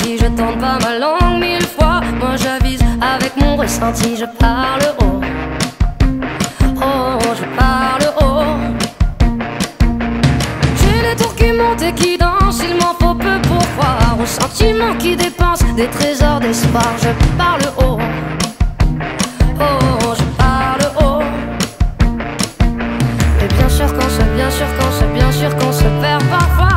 parti, je tente pas ma langue 1000 fois. Moi j'avise avec mon ressenti, je parle haut. Oh, je parle haut. J'ai les tours qui montent et qui dansent, il m'en faut peu pour croire aux sentiments qui dépensent des trésors d'espoir. Je parle haut. Oh, je parle haut. Et bien sûr qu'on se, bien sûr qu'on se, bien sûr qu'on se perd parfois.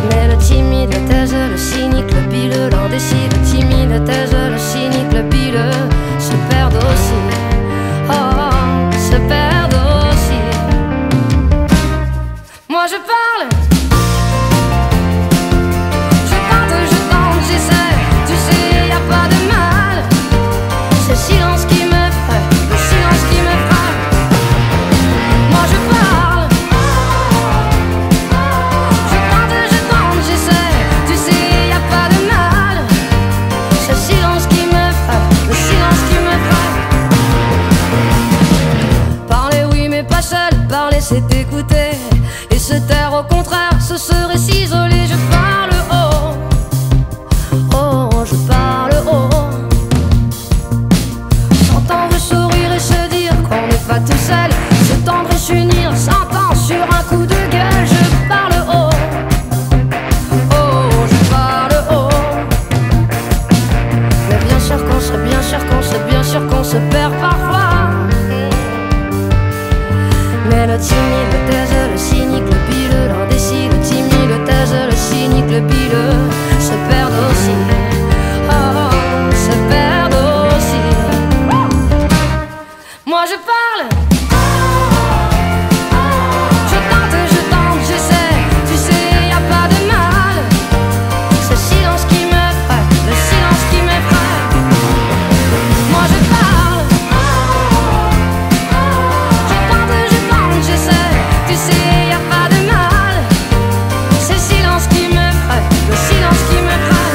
Mais le timide, le taise, le cynique, le bileux, l'indécis, le timide, le taise, le cynique, le bileux se perdent aussi. Oh, se perdent aussi. Moi je parle. Je tente, je tente, j'essaie. Tu sais, y a pas de mal. Ce silence qui m'effraie, le silence qui m'effraie. Moi je parle. Je tente, j'essaie. Tu sais, y a pas de mal. Ce silence qui m'effraie, le silence qui m'effraie. Parler oui mais pas seul, parler c'est écouter. Et se taire au contraire, ce serait s'isoler. Je parle haut. Oh, je parle haut. S'entendre sourire et se dire qu'on n'est pas tout seul. Se tendre et s'unir, s'entendre sur un coup de gueule. Je parle haut. Oh, je parle haut. Mais bien sûr qu'on se, bien sûr qu'on se, bien sûr qu'on se perd parfois. Mais le timide, le taise, le cynique, le bileux, l'indécis, le timide, le taise, le cynique, le bileux se perdent aussi. Oh, se perdent aussi. Moi je parle. Je tente, j'essaie. Tu sais, y a pas de mal. Ce silence qui m'effraie, le silence qui m'effraie. Moi je parle. Je tente, j'essaie. Tu sais, y a pas de mal. C'est le silence qui m'effraie, le silence qui m'effraie.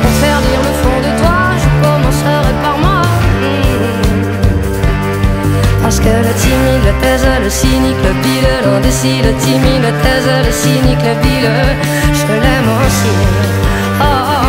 Pour faire dire le fond de toi, je commencerai par moi. Parce que le timide, le taise, le cynique, le bileux, l'indécis, le timide, le taise, le cynique, le bileux, je l'aime aussi. Oh, oh.